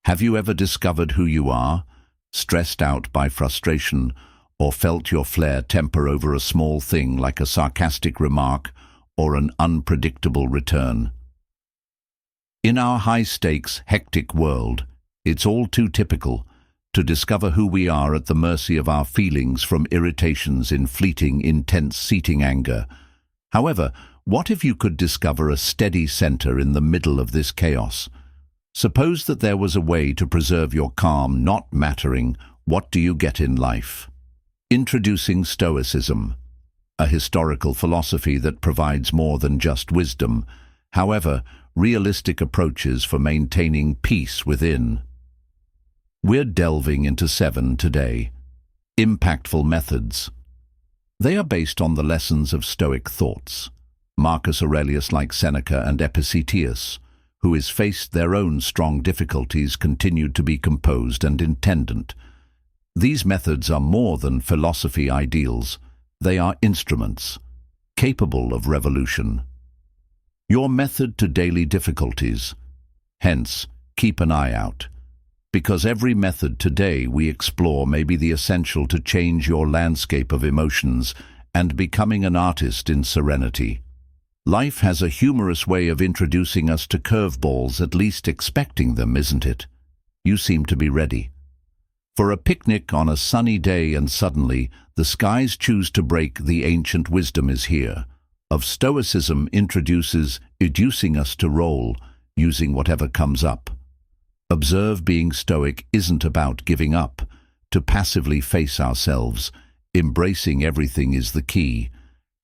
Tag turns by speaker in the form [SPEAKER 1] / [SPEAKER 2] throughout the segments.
[SPEAKER 1] Have you ever discovered who you are, stressed out by frustration, or felt your flair temper over a small thing like a sarcastic remark or an unpredictable return? In our high-stakes, hectic world, it's all too typical to discover who we are at the mercy of our feelings, from irritations in fleeting, intense, seating anger. However, what if you could discover a steady center in the middle of this chaos? Suppose that there was a way to preserve your calm, not mattering what do you get in life. Introducing Stoicism, a historical philosophy that provides more than just wisdom, however, realistic approaches for maintaining peace within. We're delving into 7 today. Impactful methods. They are based on the lessons of Stoic thoughts. Marcus Aurelius, like Seneca and Epictetus, who has faced their own strong difficulties, continued to be composed and intendant. These methods are more than philosophy ideals. They are instruments, capable of revolution. Your method to daily difficulties. Hence, keep an eye out, because every method today we explore may be the essential to change your landscape of emotions and becoming an artist in serenity. Life has a humorous way of introducing us to curveballs, at least expecting them, isn't it? You seem to be ready for a picnic on a sunny day, and suddenly the skies choose to break. The ancient wisdom is here. Of Stoicism introduces educing us to roll, using whatever comes up. Observe, being Stoic isn't about giving up, to passively face ourselves. Embracing everything is the key.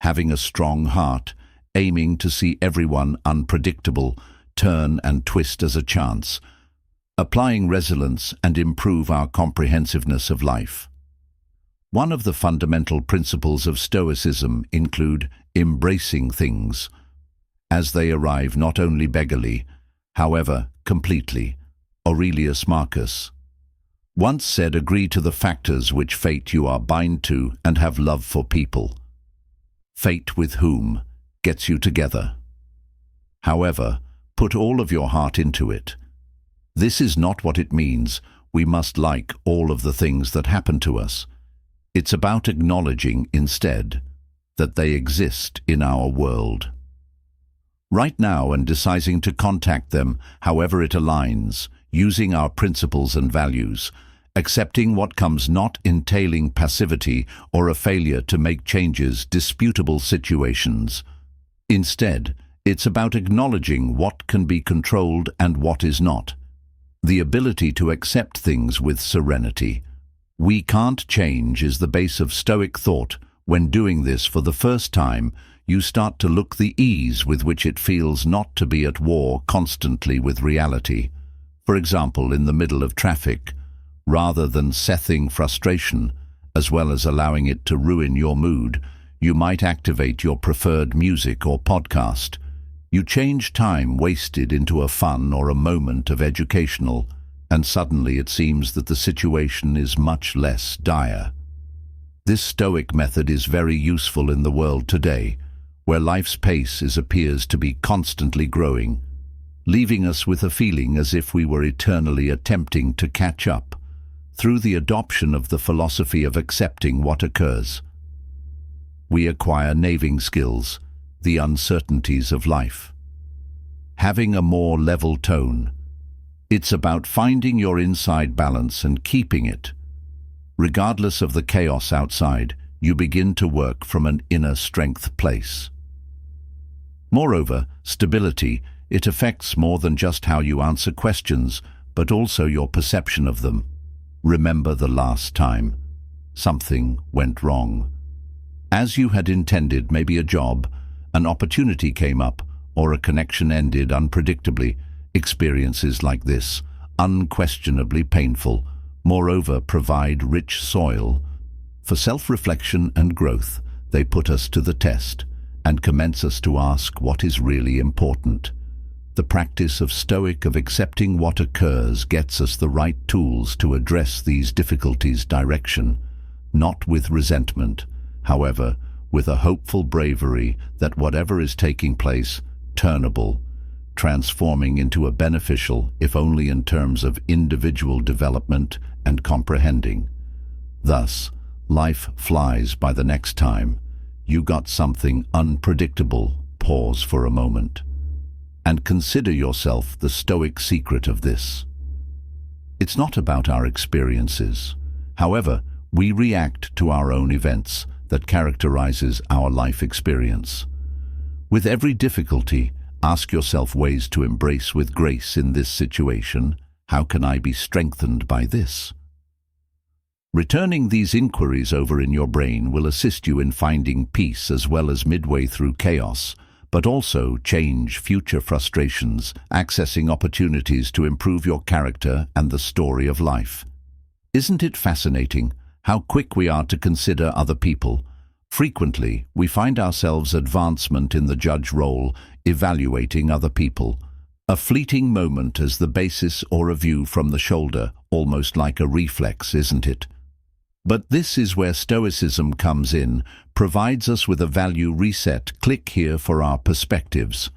[SPEAKER 1] Having a strong heart, aiming to see everyone unpredictable, turn and twist as a chance. Applying resilience and improve our comprehensiveness of life. One of the fundamental principles of Stoicism include embracing things as they arrive, not only beggarly, however, completely. Aurelius Marcus once said, "Agree to the factors which fate you are bind to, and have love for people. Fate with whom gets you together. However, put all of your heart into it." This is not what it means we must like all of the things that happen to us. It's about acknowledging instead that they exist in our world right now and deciding to contact them however it aligns, using our principles and values, accepting what comes, not entailing passivity or a failure to make changes, disputable situations. Instead, it's about acknowledging what can be controlled and what is not. The ability to accept things with serenity. "We can't change" is the base of Stoic thought. When doing this for the first time, you start to look the ease with which it feels not to be at war constantly with reality. For example, in the middle of traffic, rather than seething frustration, as well as allowing it to ruin your mood, you might activate your preferred music or podcast. You change time wasted into a fun or a moment of educational, and suddenly it seems that the situation is much less dire. This Stoic method is very useful in the world today, where life's pace appears to be constantly growing, leaving us with a feeling as if we were eternally attempting to catch up. Through the adoption of the philosophy of accepting what occurs, we acquire navigation skills, the uncertainties of life. Having a more level tone. It's about finding your inside balance and keeping it. Regardless of the chaos outside, you begin to work from an inner strength place. Moreover, stability, it affects more than just how you answer questions, but also your perception of them. Remember the last time something went wrong as you had intended, maybe a job, an opportunity came up, or a connection ended unpredictably. Experiences like this, unquestionably painful, moreover provide rich soil for self-reflection and growth. They put us to the test and commence us to ask what is really important. The practice of Stoic of accepting what occurs gets us the right tools to address these difficulties direction, not with resentment, however, with a hopeful bravery that whatever is taking place, turnable, transforming into a beneficial, if only in terms of individual development and comprehending. Thus, life flies by the next time you got something unpredictable. Pause for a moment and consider yourself the Stoic secret of this. It's not about our experiences. However, we react to our own events that characterizes our life experience. With every difficulty, ask yourself ways to embrace with grace in this situation. How can I be strengthened by this? Returning these inquiries over in your brain will assist you in finding peace as well as midway through chaos, but also change future frustrations, accessing opportunities to improve your character and the story of life. Isn't it fascinating how quick we are to consider other people? Frequently, we find ourselves advancement in the judge role, evaluating other people. A fleeting moment as the basis or a view from the shoulder, almost like a reflex, isn't it? But this is where Stoicism comes in, provides us with a value reset. Click here for our perspectives.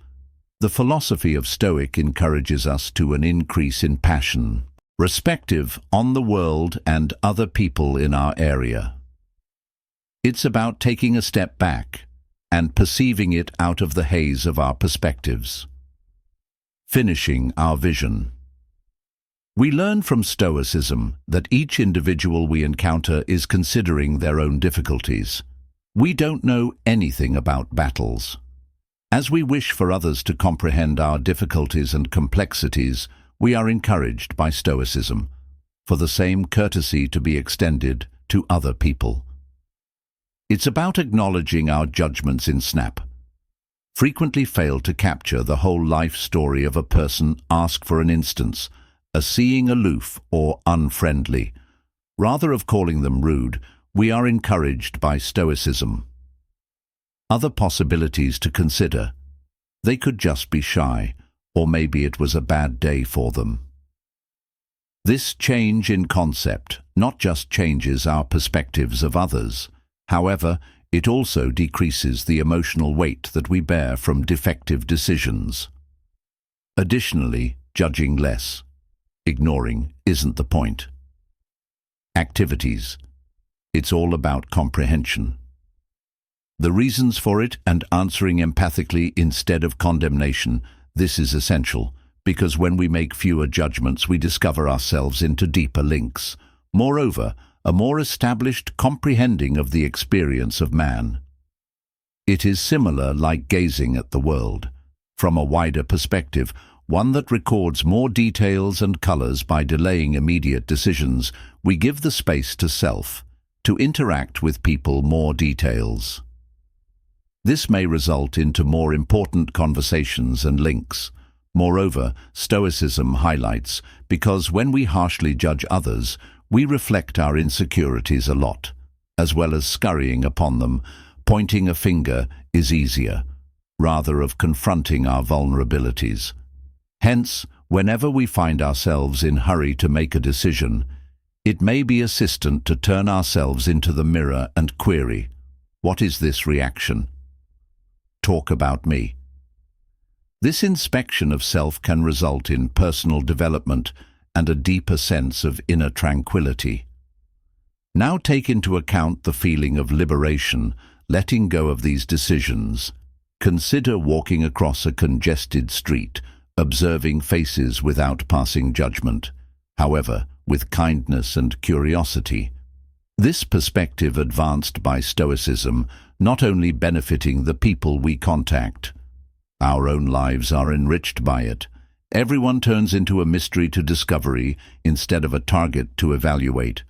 [SPEAKER 1] The philosophy of Stoic encourages us to an increase in passion, perspective on the world and other people in our area. It's about taking a step back and perceiving it out of the haze of our perspectives. Finishing our vision. We learn from Stoicism that each individual we encounter is considering their own difficulties. We don't know anything about battles. As we wish for others to comprehend our difficulties and complexities, we are encouraged by Stoicism for the same courtesy to be extended to other people. It's about acknowledging our judgments in snap. Frequently fail to capture the whole life story of a person. Ask for an instance, a seeing aloof or unfriendly. Rather of calling them rude, we are encouraged by Stoicism. Other possibilities to consider. They could just be shy, or maybe it was a bad day for them. This change in concept not just changes our perspectives of others. However, it also decreases the emotional weight that we bear from defective decisions. Additionally, judging less. Ignoring isn't the point. Activities. It's all about comprehension. The reasons for it and answering empathically instead of condemnation. This is essential, because when we make fewer judgments, we discover ourselves into deeper links. Moreover, a more established comprehending of the experience of man. It is similar like gazing at the world from a wider perspective, one that records more details and colors. By delaying immediate decisions, we give the space to self, to interact with people more details. This may result into more important conversations and links. Moreover, Stoicism highlights, because when we harshly judge others, we reflect our insecurities a lot, as well as scurrying upon them. Pointing a finger is easier, rather of confronting our vulnerabilities. Hence, whenever we find ourselves in hurry to make a decision, it may be assistant to turn ourselves into the mirror and query, what is this reaction? Talk about me. This inspection of self can result in personal development and a deeper sense of inner tranquility. Now take into account the feeling of liberation, letting go of these decisions. Consider walking across a congested street, observing faces without passing judgment, however, with kindness and curiosity. This perspective advanced by Stoicism, not only benefiting the people we contact. Our own lives are enriched by it. Everyone turns into a mystery to discovery instead of a target to evaluate.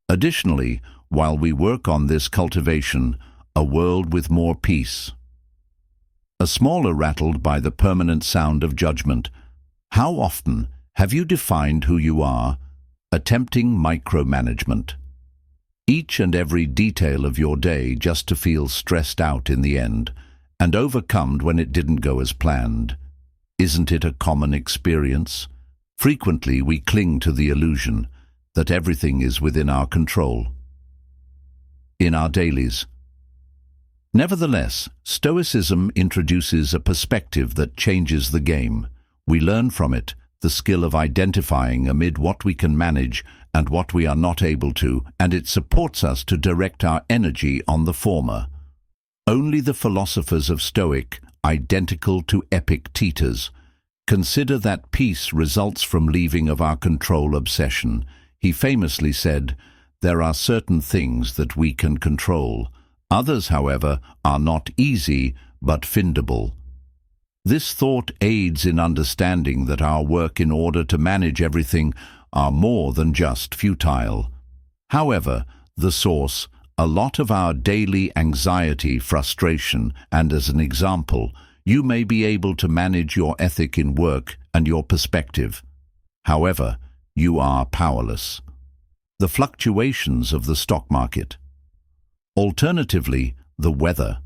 [SPEAKER 1] Additionally, while we work on this cultivation, a world with more peace. A smaller rattled by the permanent sound of judgment. How often have you defined who you are, attempting micromanagement? Each and every detail of your day just to feel stressed out in the end, and overcome when it didn't go as planned. Isn't it a common experience? Frequently we cling to the illusion that everything is within our control. In our dailies, Nevertheless, Stoicism introduces a perspective that changes the game. We learn from it the skill of identifying amid what we can manage and what we are not able to, and it supports us to direct our energy on the former. Only the philosophers of Stoic, identical to Epictetus, consider that peace results from leaving of our control obsession. He famously said, "There are certain things that we can control. Others, however, are not easy but findable." This thought aids in understanding that our work in order to manage everything are more than just futile. However, the source, a lot of our daily anxiety, frustration, and as an example, you may be able to manage your ethic in work and your perspective. However, you are powerless. The fluctuations of the stock market. Alternatively, the weather.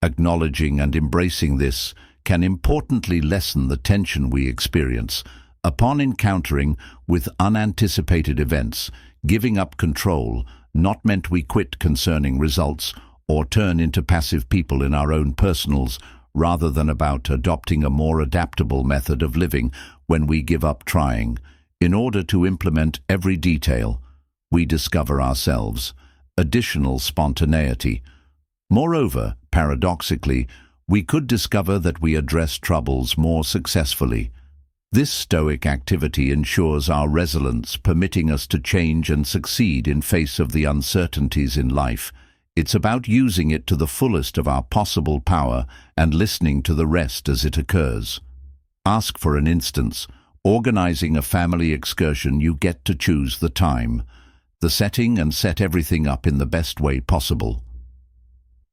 [SPEAKER 1] Acknowledging and embracing this can importantly lessen the tension we experience upon encountering with unanticipated events. Giving up control not meant we quit concerning results or turn into passive people in our own personals, rather than about adopting a more adaptable method of living. When we give up trying, in order to implement every detail, we discover ourselves additional spontaneity. Moreover, paradoxically, we could discover that we address troubles more successfully. This Stoic activity ensures our resilience, permitting us to change and succeed in face of the uncertainties in life. It's about using it to the fullest of our possible power and listening to the rest as it occurs. Ask for an instance. Organizing a family excursion, you get to choose the time, the setting, and set everything up in the best way possible.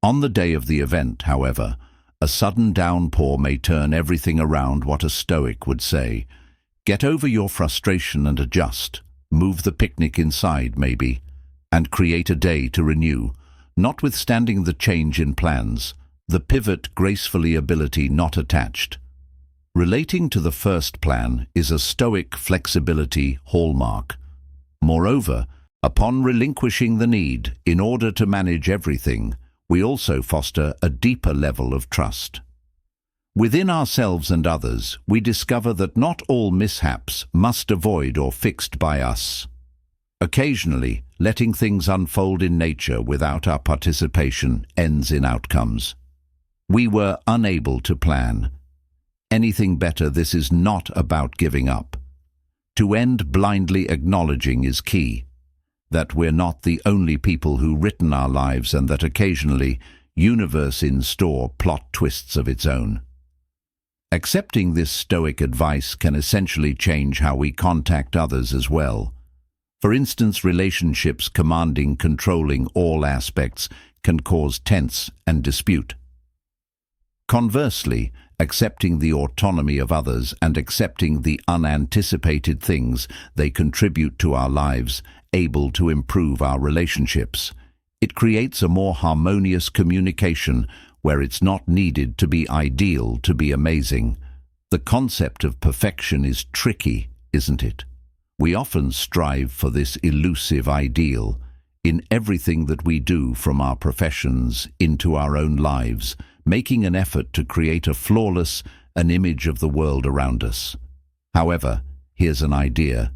[SPEAKER 1] On the day of the event, however, a sudden downpour may turn everything around. What a Stoic would say: get over your frustration and adjust. Move the picnic inside, maybe, and create a day to renew. Notwithstanding the change in plans, the pivot gracefully, ability not attached. Relating to the first plan is a Stoic flexibility hallmark. Moreover, upon relinquishing the need in order to manage everything, we also foster a deeper level of trust. Within ourselves and others, we discover that not all mishaps must avoid or fixed by us. Occasionally, letting things unfold in nature without our participation ends in outcomes we were unable to plan. Anything better, this is not about giving up. To end blindly acknowledging is key. That we're not the only people who written our lives, and that occasionally, universe in store plot twists of its own. Accepting this Stoic advice can essentially change how we contact others as well. For instance, relationships commanding, controlling all aspects can cause tense and dispute. Conversely, accepting the autonomy of others and accepting the unanticipated things they contribute to our lives, able to improve our relationships. It creates a more harmonious communication where it's not needed to be ideal to be amazing. The concept of perfection is tricky, isn't it? We often strive for this elusive ideal in everything that we do, from our professions into our own lives, making an effort to create a flawless image of the world around us. However, here's an idea.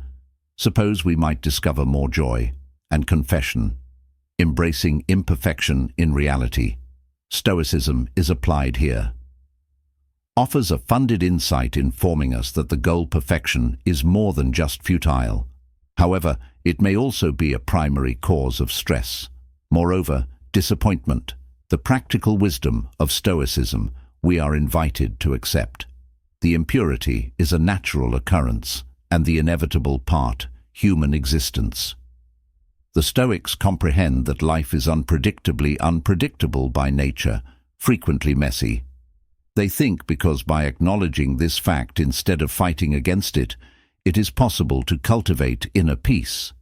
[SPEAKER 1] Suppose we might discover more joy and confession, embracing imperfection in reality. Stoicism is applied here. Offers a funded insight informing us that the goal perfection is more than just futile. However, it may also be a primary cause of stress. Moreover, disappointment, the practical wisdom of Stoicism, we are invited to accept. The impurity is a natural occurrence and the inevitable part, human existence. The Stoics comprehend that life is unpredictably unpredictable by nature, frequently messy. They think because by acknowledging this fact instead of fighting against it, it is possible to cultivate inner peace.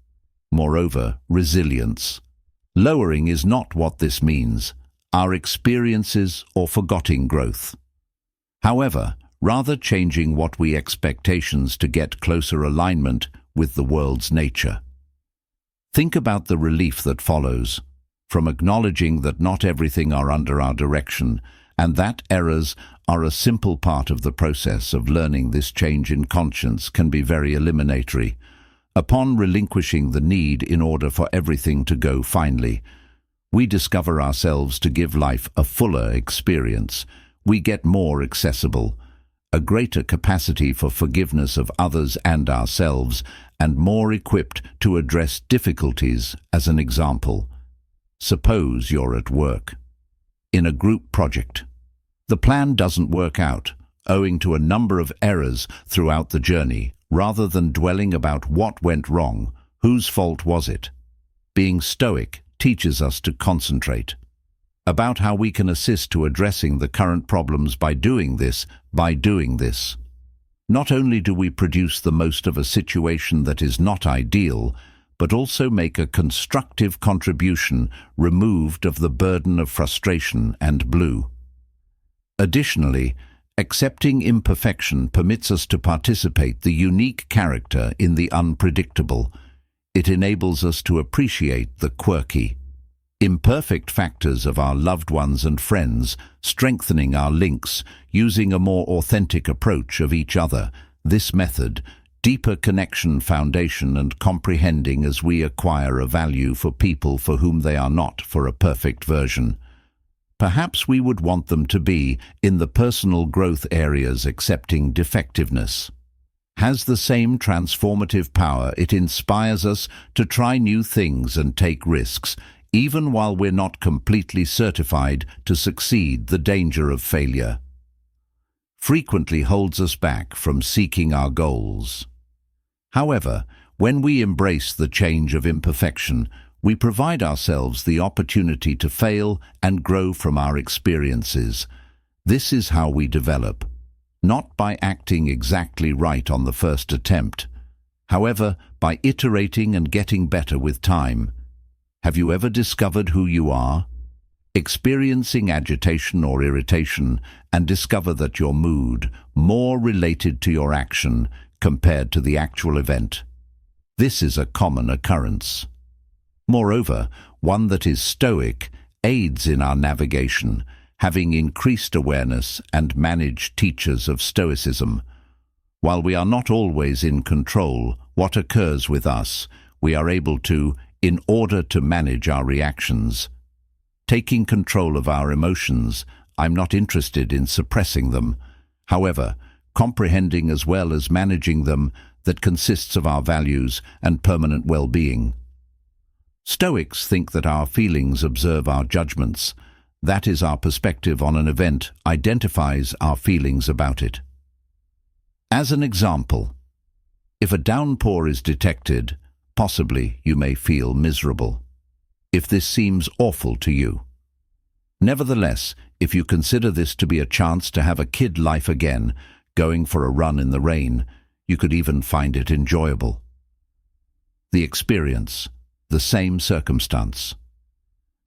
[SPEAKER 1] Moreover, resilience. Lowering is not what this means, our experiences or forgetting growth. However, rather changing what we expectations to get closer alignment with the world's nature. Think about the relief that follows. from acknowledging that not everything are under our direction, and that errors are a simple part of the process of learning. This change in conscience can be very eliminatory. Upon relinquishing the need in order for everything to go finely, we discover ourselves to give life a fuller experience. We get more accessible, a greater capacity for forgiveness of others and ourselves, and more equipped to address difficulties. As an example, suppose you're at work, in a group project. The plan doesn't work out, owing to a number of errors throughout the journey. Rather than dwelling about what went wrong, whose fault was it? Being Stoic teaches us to concentrate about how we can assist to addressing the current problems by doing this. Not only do we produce the most of a situation that is not ideal, but also make a constructive contribution removed of the burden of frustration and blue. Additionally, accepting imperfection permits us to participate the unique character in the unpredictable. It enables us to appreciate the quirky, imperfect factors of our loved ones and friends, strengthening our links using a more authentic approach of each other. This method, deeper connection foundation and comprehending as we acquire a value for people for whom they are not for a perfect version. Perhaps we would want them to be in the personal growth areas. Accepting defectiveness has the same transformative power. It inspires us to try new things and take risks, even while we're not completely certified to succeed. The danger of failure frequently holds us back from seeking our goals. However, when we embrace the change of imperfection, we provide ourselves the opportunity to fail and grow from our experiences. This is how we develop, not by acting exactly right on the first attempt, however, by iterating and getting better with time. Have you ever discovered who you are? Experiencing agitation or irritation, and discover that your mood more related to your action compared to the actual event. This is a common occurrence. Moreover, one that is Stoic aids in our navigation, having increased awareness and managed teachers of Stoicism. While we are not always in control what occurs with us, we are able to, in order to manage our reactions. Taking control of our emotions, I'm not interested in suppressing them. However, comprehending as well as managing them, that consists of our values and permanent well-being. Stoics think that our feelings observe our judgments. That is, our perspective on an event identifies our feelings about it. As an example, if a downpour is detected, possibly you may feel miserable, if this seems awful to you. Nevertheless, if you consider this to be a chance to have a kid life again, going for a run in the rain, you could even find it enjoyable. The experience, the same circumstance.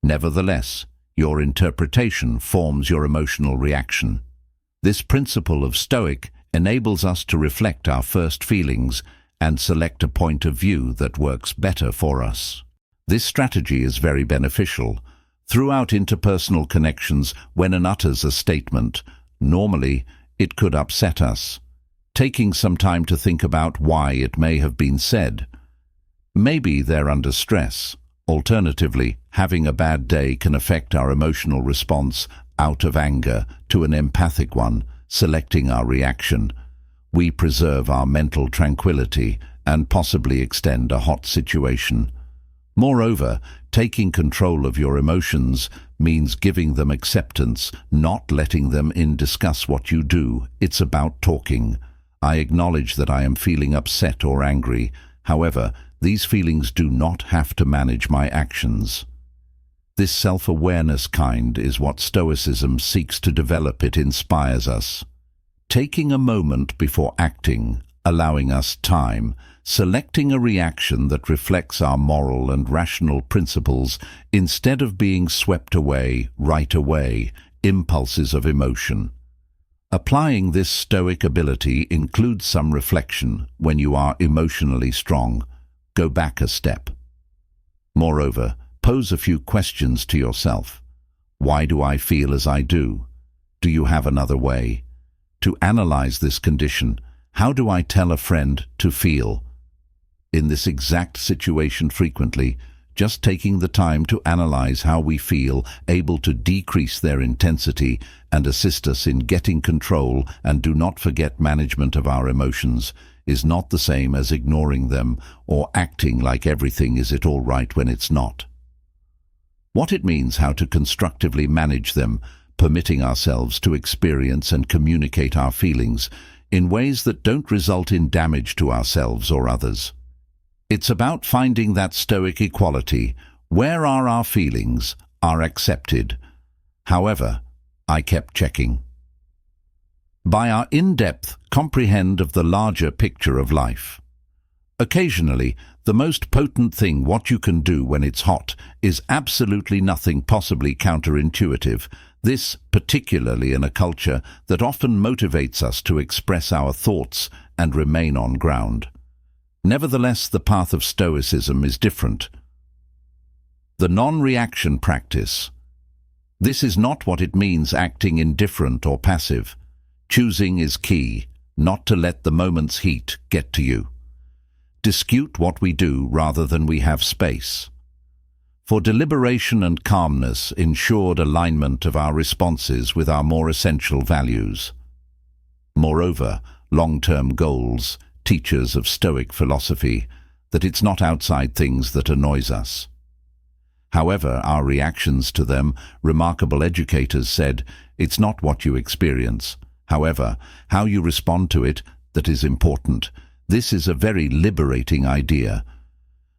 [SPEAKER 1] Nevertheless, your interpretation forms your emotional reaction. This principle of Stoic enables us to reflect our first feelings and select a point of view that works better for us. This strategy is very beneficial throughout interpersonal connections. When an utters a statement, normally it could upset us. Taking some time to think about why it may have been said. Maybe they're under stress. Alternatively, having a bad day can affect our emotional response out of anger to an empathic one. Selecting our reaction, we preserve our mental tranquility and possibly extend a hot situation. Moreover, taking control of your emotions means giving them acceptance, not letting them in. Discuss what you do. It's about talking. I acknowledge that I am feeling upset or angry. However, these feelings do not have to manage my actions. This self-awareness kind is what Stoicism seeks to develop. It inspires us. Taking a moment before acting, allowing us time, selecting a reaction that reflects our moral and rational principles instead of being swept away right away, impulses of emotion. Applying this Stoic ability includes some reflection. When you are emotionally strong, go back a step. Moreover, Pose a few questions to yourself. Why do I feel as I do? Do you have another way? To analyze this condition, how do I tell a friend to feel? In this exact situation frequently, just taking the time to analyze how we feel, able to decrease their intensity and assist us in getting control, and do not forget management of our emotions, is not the same as ignoring them or acting like everything is it all right when it's not. What it means how to constructively manage them, permitting ourselves to experience and communicate our feelings in ways that don't result in damage to ourselves or others. It's about finding that Stoic equality. Where are our feelings are accepted. However, I kept checking. By our in-depth comprehend of the larger picture of life. Occasionally, the most potent thing what you can do when it's hot is absolutely nothing possibly counterintuitive, this particularly in a culture that often motivates us to express our thoughts and remain on ground. Nevertheless, the path of Stoicism is different. The non-reaction practice. This is not what it means acting indifferent or passive. Choosing is key, not to let the moment's heat get to you. Discute what we do rather than we have space. For deliberation and calmness, ensured alignment of our responses with our more essential values. Moreover, long-term goals, teachers of Stoic philosophy, that it's not outside things that annoys us. However, our reactions to them, remarkable educators said, it's not what you experience. However, how you respond to it, that is important. This is a very liberating idea.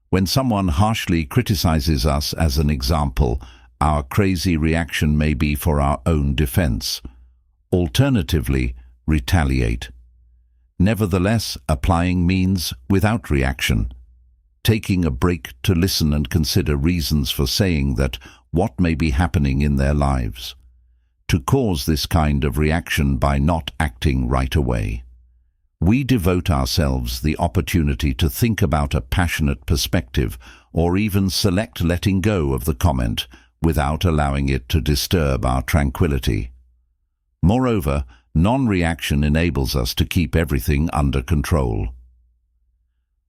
[SPEAKER 1] When someone harshly criticizes us as an example, our crazy reaction may be for our own defense. Alternatively, retaliate. Nevertheless, applying means without reaction. Taking a break to listen and consider reasons for saying that what may be happening in their lives. To cause this kind of reaction by not acting right away. We devote ourselves the opportunity to think about a passionate perspective or even select letting go of the comment without allowing it to disturb our tranquility. Moreover, non-reaction enables us to keep everything under control.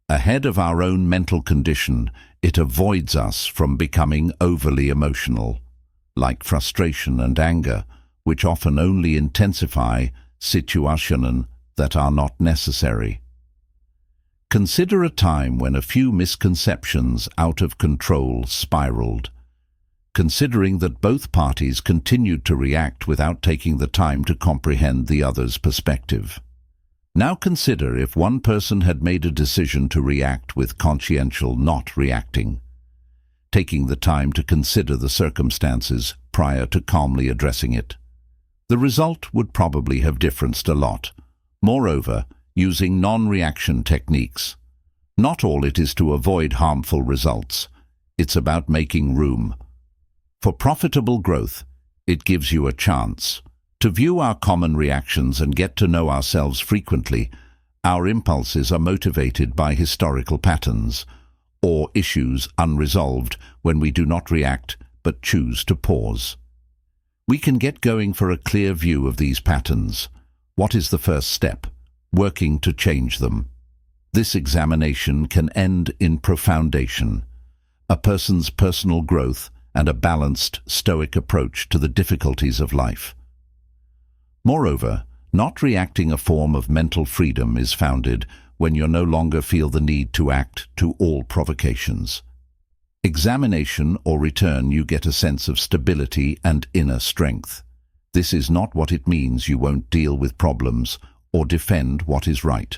[SPEAKER 1] Ahead of our own mental condition, it avoids us from becoming overly emotional, like frustration and anger, which often only intensify situationen that are not necessary. Consider a time when a few misconceptions out of control spiraled, considering that both parties continued to react without taking the time to comprehend the other's perspective. Now consider if one person had made a decision to react with consciential not reacting, taking the time to consider the circumstances prior to calmly addressing it. The result would probably have differed a lot. Moreover, using non-reaction techniques. Not all it is to avoid harmful results. It's about making room. For profitable growth, it gives you a chance to view our common reactions and get to know ourselves frequently. Our impulses are motivated by historical patterns or issues unresolved when we do not react but choose to pause. We can get going for a clear view of these patterns. What is the first step? Working to change them. This examination can end in profoundation, a person's personal growth and a balanced Stoic approach to the difficulties of life. Moreover, not reacting a form of mental freedom is founded when you no longer feel the need to act to all provocations. Examination or return, you get a sense of stability and inner strength. This is not what it means you won't deal with problems or defend what is right.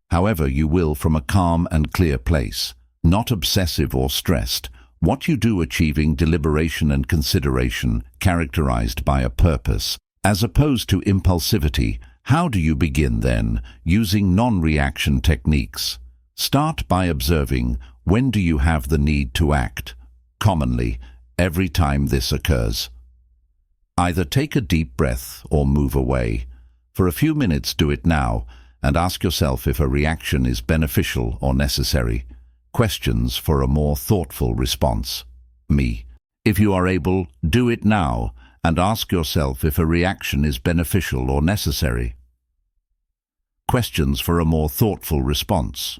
[SPEAKER 1] However, you will from a calm and clear place, not obsessive or stressed. What you do achieving deliberation and consideration characterized by a purpose, as opposed to impulsivity. How do you begin then? Using non-reaction techniques. Start by observing when do you have the need to act. Commonly, every time this occurs. Either take a deep breath or move away. For a few minutes, do it now and ask yourself if a reaction is beneficial or necessary. Questions for a more thoughtful response. me. If you are able, do it now, and ask yourself if a reaction is beneficial or necessary. Questions for a more thoughtful response.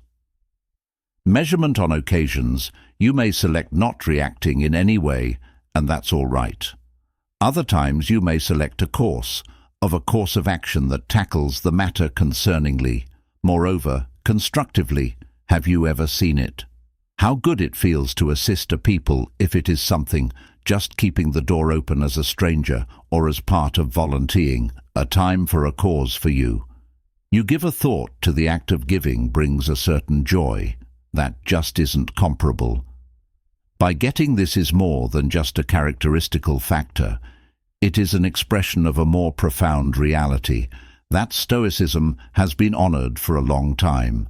[SPEAKER 1] Measurement on occasions, you may select not reacting in any way, and that's all right. Other times you may select a course of action that tackles the matter concerningly. Moreover, constructively. Have you ever seen it? How good it feels to assist a people if it is something, just keeping the door open as a stranger or as part of volunteering, a time for a cause for you. You give a thought to the act of giving brings a certain joy that just isn't comparable. By getting this is more than just a characteristical factor. It is an expression of a more profound reality. That Stoicism has been honored for a long time,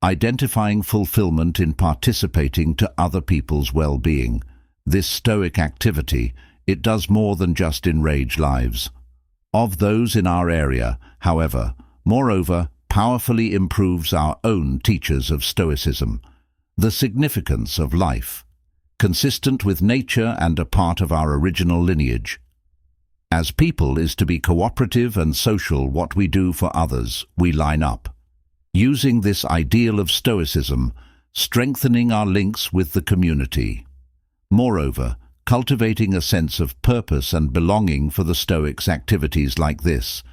[SPEAKER 1] identifying fulfillment in participating to other people's well-being. This Stoic activity, it does more than just enrage lives of those in our area, however, moreover, powerfully improves our own teachers of Stoicism, the significance of life, consistent with nature and a part of our original lineage. As people is to be cooperative and social. What we do for others, we line up. Using this ideal of Stoicism, strengthening our links with the community. Moreover, cultivating a sense of purpose and belonging for the Stoics' activities like this.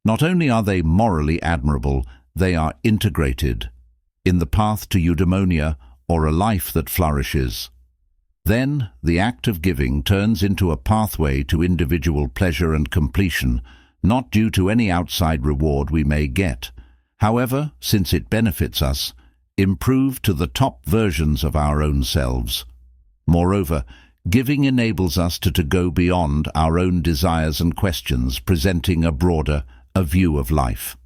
[SPEAKER 1] Not only are they morally admirable, they are integrated in the path to eudaimonia, or a life that flourishes. Then, the act of giving turns into a pathway to individual pleasure and completion, not due to any outside reward we may get. However, since it benefits us, improve to the top versions of our own selves. Moreover, giving enables us to go beyond our own desires and questions, presenting a view of life.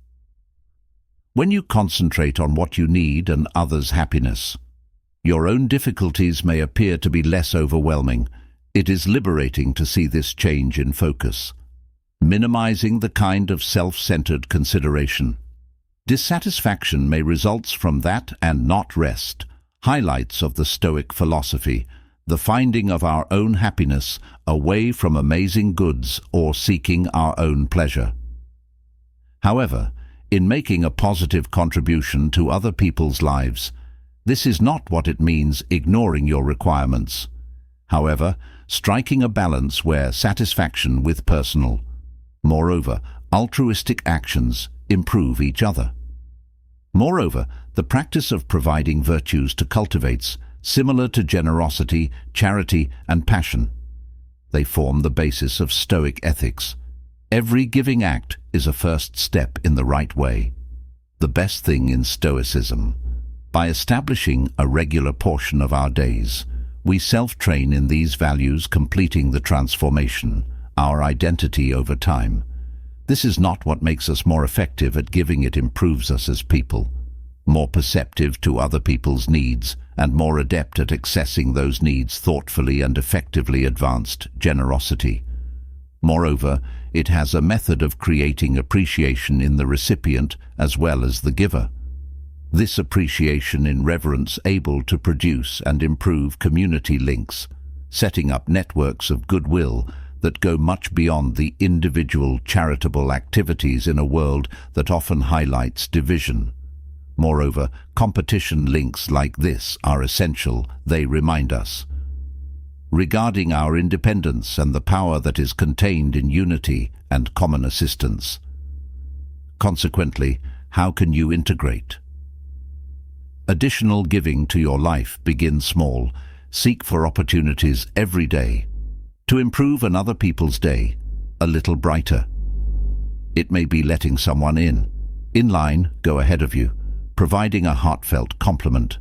[SPEAKER 1] When you concentrate on what you need and others' happiness, your own difficulties may appear to be less overwhelming. It is liberating to see this change in focus, minimizing the kind of self-centered consideration. Dissatisfaction may result from that and not rest. Highlights of the Stoic philosophy, the finding of our own happiness away from amazing goods or seeking our own pleasure. However, in making a positive contribution to other people's lives, this is not what it means ignoring your requirements. However, striking a balance where satisfaction with personal, moreover, altruistic actions improve each other. Moreover, the practice of providing virtues to cultivates, similar to generosity, charity, and passion. They form the basis of Stoic ethics. Every giving act is a first step in the right way. The best thing in Stoicism. By establishing a regular portion of our days, we self-train in these values, completing the transformation, our identity over time. This is not what makes us more effective at giving. It improves us as people, more perceptive to other people's needs, and more adept at accessing those needs thoughtfully and effectively. Advanced generosity. Moreover, it has a method of creating appreciation in the recipient as well as the giver. This appreciation in reverence able to produce and improve community links, setting up networks of goodwill that go much beyond the individual charitable activities in a world that often highlights division. Moreover, competition links like this are essential. They remind us regarding our independence and the power that is contained in unity and common assistance. Consequently, how can you integrate additional giving to your life? Begin small. Seek for opportunities every day to improve another people's day a little brighter. It may be letting someone in line, go ahead of you, providing a heartfelt compliment.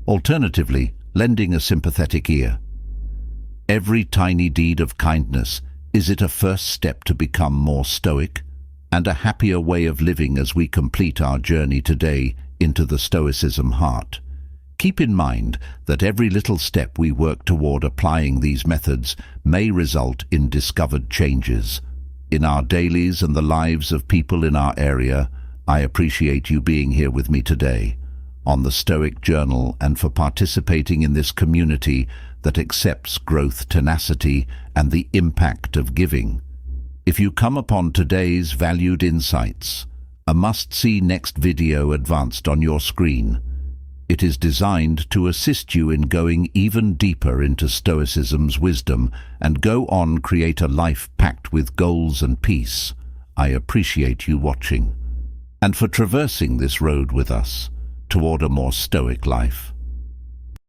[SPEAKER 1] Alternatively, lending a sympathetic ear. Every tiny deed of kindness, is it a first step to become more stoic and a happier way of living as we complete our journey today into the Stoicism heart? Keep in mind that every little step we work toward applying these methods may result in discovered changes in our dailies and the lives of people in our area. I appreciate you being here with me today on the Stoic Journal and for participating in this community that accepts growth tenacity and the impact of giving. If you come upon today's valued insights, a must-see next video advanced on your screen. It is designed to assist you in going even deeper into Stoicism's wisdom and go on create a life packed with goals and peace. I appreciate you watching and for traversing this road with us toward a more Stoic life.